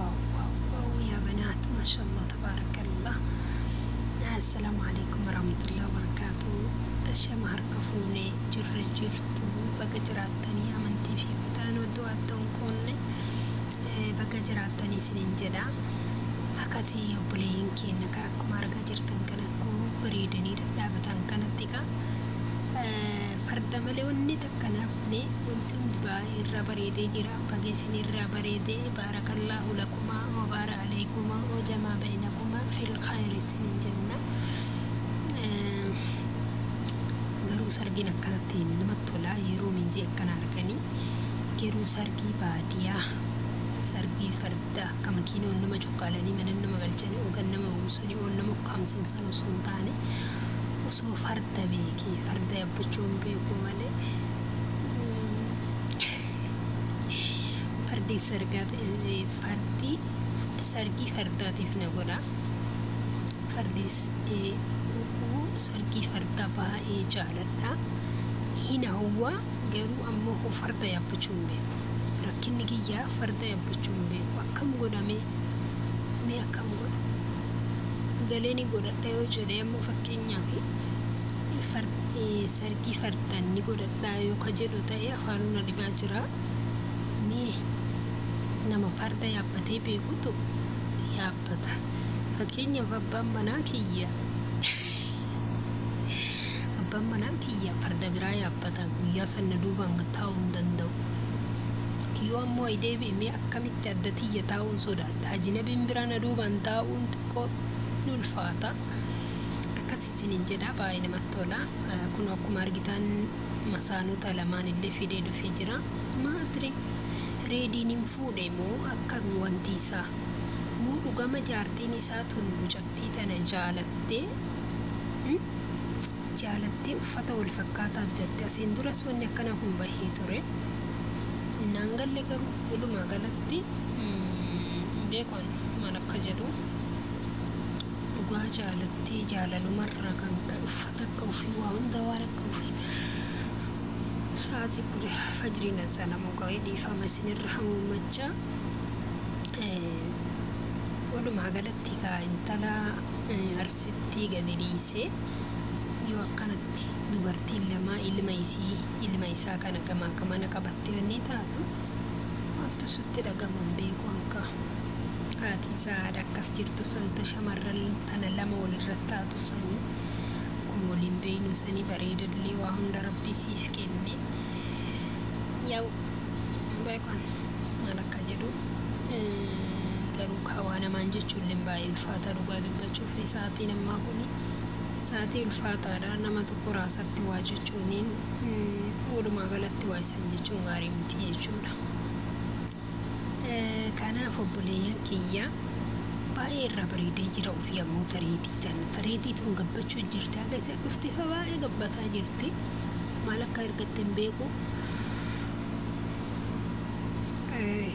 واو واو واو يا بنات ما شاء الله تبارك الله. السلام عليكم ورحمة الله وبركاته. أشياء معركفوني جرتو بقى جراتني أمنتي في كتان ودواتون كوني بقى جراتني سنين جدا أكاسي يوبلين كينك أكو مارغا جرتن كنكو بريدني دابتن كنتيكا فرد ملي وني تكنافني وانتم دباي الربريدي جرا بقى سن الربريدي بارك الله لكما وبارك عليكما وجمع بينكما في الخير سنين جنة غرو سرقي نكنتين نمتولا يرو منزي أكنا ركني غرو سرقي باديا سرقي فردا كما كينو نما جوكالاني من نما غلجاني وغنما وصني ونما خمسين سنة سنتاني وصو فردا بيكي فردا يبجون بيكو مالي فردي سرقي فرداتي في نغولا فردي سرقي فردا بها جالتا هنا هو غيرو أمو هو فردا يبجون بيكو ركن نجيا فردا يبجون بيكو أكم غودا مي أكم غودا غاليني غودا تايو جودي أمو فكين يامي سرقي فردا ني غودا تايو كجلو تايا فارونا دي باجرا مي نما فردا يابتي بيكو تو يابتا فكين يا بابا مناكيا بابا مناكيا فردا برا يابتا ويا سندوبان غتاون دندو يوم ويدي بيمي أكمل تدتي تاون صدا أجنبي برا ندوبان تاون تكو نلفاتا أكاسي سنين جدا باين متولا كنا كمارجتان مسانو تلمان اللي في ديدو فجرا ما أدري ريدي نمفو ديمو أكم وانتيسا مو رقم جارتيني ساتون وجدتي تنجالتي جالتي وفتا والفكاتا بجدتي أسندرا سواني أكنا هم بهي توري نانغال لغرو ولو ما غلطي بيكون مالك جدو وقا جالتي جاللو مرة كانك أفتك وفي وان دوارك وفي ساعتي كل فجرين سنة مقايدي فمسين الرحم ومجا ولو ما غلطي كا انتلا أرستي غدليسي يوكانت dubartii lama ilma isaa kana kama naqabattee wanni taatu maaltu sitti dhagaman beeku anka haati isaa akkas jirtu santa shamarran tana lama walirratti taatu sanii akkuma waliin beeynu sanii bareedallee waa hunda rabbi siif kenne yaa'u beekon maal akka jedhu garuu kaawaa namaan jechuun illee baay'ee ulfaata dhugaa dubbachuuf isaatiin ammaa kuni ساعتي الفاتارة نما تقرأ ساتي واجتونين ولما غلطت وايسان جتون غاري متيجونا كان فبوليا كيا باي الربريدي جرو فيها مو تريدي تنقبتشو جرتا قيسا كفتي فباي قبتا جرتي مالك ارقتن بيكو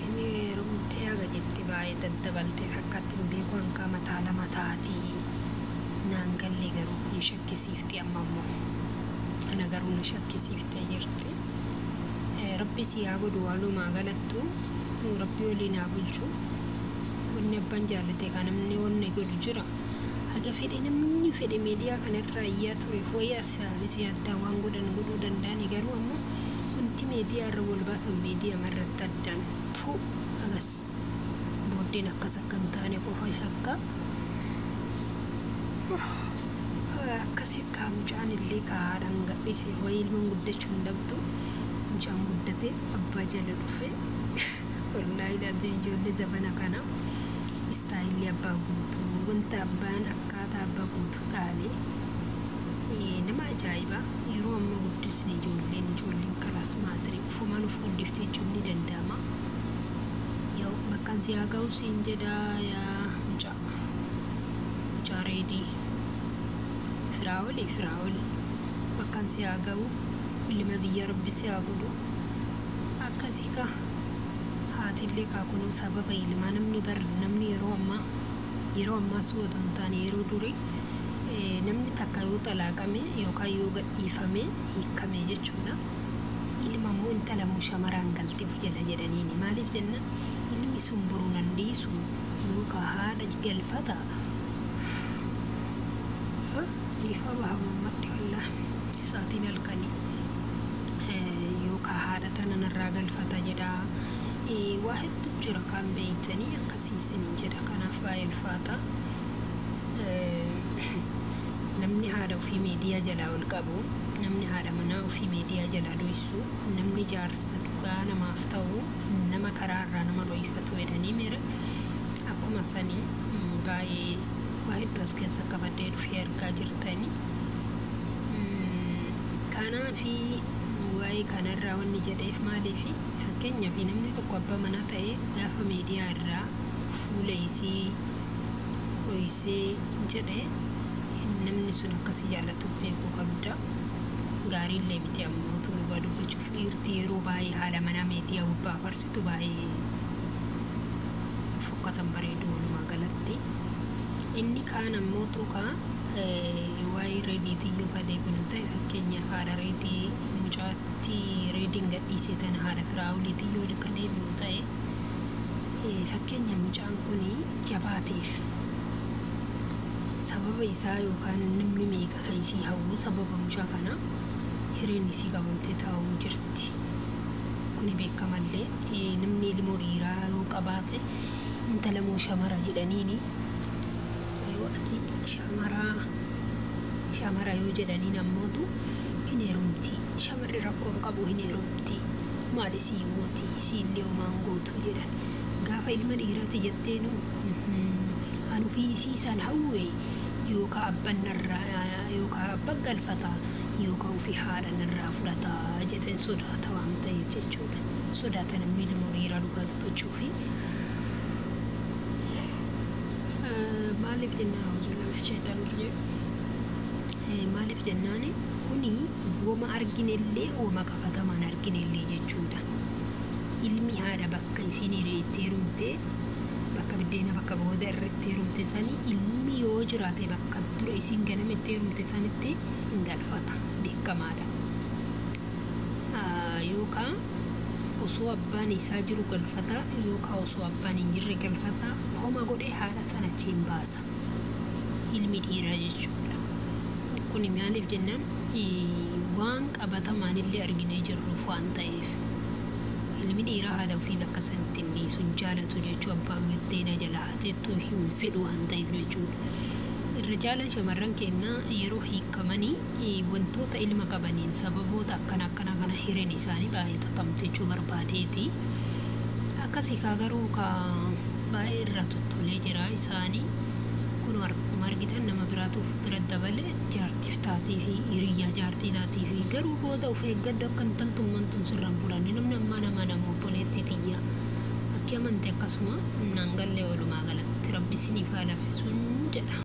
هني رمتي اغا جتي باي تدبلتي حكاتن بيكو انكا متالا متاتي نانغال لي غرو نشكي سيفتي أمامو أنا غرو نشكي سيفتي جرتي ربي سياغو دوالو ما غلطو ربي ولي نابلجو ونبان جالتي كان مني ونقول جرا هذا فيدي نمني فيدي ميديا كان الرأيات ويا سيادة وانغو دنغو دنداني غرو أمو وانتي ميديا الرول باسم ميديا مرة تدن فو أغس بودي نكسا كنتاني كوفا شكا akkasi ka mucaan illee kaadhaan gadhiise wayii ilmoon guddachuu hin dhabdu mucaan guddate abbaa jala dhufe wallaahi daadii ijoollee zabana kana istaayilii abbaa guutuu wanta abbaan akkaataa abbaa guutuu dhaalee nama ajaa'iba yeroo amma guddisni ijoolleen kalaas maatirii ufumaan uf guddiftee jechuun ni danda'ama yoo bakkaan si haa ga'u siin jedhaa yaa mucaa reedii فراول بكان سياغو اللي ما بيا ربي سياغو أكاسيكا هاتي اللي كاكونو سبب إلما نمني يرو أما سودون تاني يرو دوري نمني تكايو تلاقامي يوكايو غد إيفامي يكامي جيشودا إلما مو انت لمو شمران قلتي في جلا جرانيني مالي بجنة إلما isumburuu nandiisu yookaan haadha galfata ifa bahamummadhi wallah isaatiin halkanii yookaan haadha tanarraa galfata jedha waa hedduu jira kan beeytanii akkasiisin jedha kanaaf baay'ee ulfaata namni haadha ofii miidiyaa jalaa ol qabu namni haadha manaa ofii miidiyaa jalaa dhoysu namni jaarsa dhugaa namaaf ta'u nama karaarraa nama dhoyfatu jedhanii mira akkuma sanii baay'ee waa hedduu as keessa qabadhee dhufee argaa jirtanii kanaafi waa'ee kanarraa wanni jedheef maaliifi fakkeenyaaf namni tokko abbaa manaa ta'ee gaafa miidiyaa irraa fuula isii dhoysee jedhee namni sun akkasii jaalatu beekuu qabda gaariillee miti ammoo turuba dubbachuuf dhiirti yeroo baay'ee haala manaa miidiyaa gubbaa farsitu baay'ee fokkatan bareedu walumaa galatti inni kaan ammoo tuqaa waa'ee reediitii yoo kadeebinu ta'e fakkeenyaaf haadha reedii mucaatti reediin gadhiisee tana haadha firaawuliitii yoo kadeebinu ta'e fakkeenya mucaan kun jabaateef sababa isaa yookaan namni meeqa kan isii hawwu sababa mucaa kana hireen isii qabamtee taa'uu jirti kuni beekamallee namni ilmoo dhiiraa yoo qabaate intala moo shamara jedhaniini yoo ati shamara yoo jedhaniin ammootu hin heerumti shamarri rakkoon qabu hin heerumti maal isii gooti isiillee homaan gootu jedhan gaafa ilma dhiiraati jetteenu anufii isii isaan hawwe yookaan abbaan narraa yookaan abbaan galfata yookaan ofii haadha narraa fudhata jedhan sodaata waan ta'eef jechuudha sodaata namni ilmoo dhiiraa dhugaa dubbachuufi maaliif jennaan hojii sheetaan jedhu maaliif jennaan kuni wooma arginellee wooma qabatamaan arginellee jechuudha ilmi haadha bakka isiin itti heerumte bakka biddeena bakka booda irratti heerumte sanii ilmi yoo jiraate bakka dura isiin ganame itti heerumte sanitti hin galfata beekamaadha yookaan osoo abbaan isaa jiru galfata yookaan osoo abbaan hin jirre galfata homa godhee haadha sana achiin baasa ilmi dhiiraa jechuudha kuni maaliif jennaan waan qabatamaan illee arginee jirruuf waan ta'eef ilmi dhiiraa haadha ofii bakka sanitti hin dhiisu hin jaalatu jechuu abbaan biddeena jalaa hateettuu hin fedhu waan ta'eef jechuudha irra jaalan shamarran keenyaa yeroo hiikamanii wantoota ilma qabaniin sababoota akkana kana hireen isaanii baay'ee xaxamte jechuu barbaadeeti akkasii kaa garuu baay'ee irra tuttolee jira isaanii kun akkuma argitan nama biraatuuf bira dabale jaartiif taatii fi hiriyyaa jaartii taatii fi garuu booda of eeggaddu akka intaltummaan tun sirraan fudhanne namni ammaa nama obboleetti xiyyaa akka amante akkasuma naan gallee walumaa galatti rabbi isiniif haa laaffisuun jedha.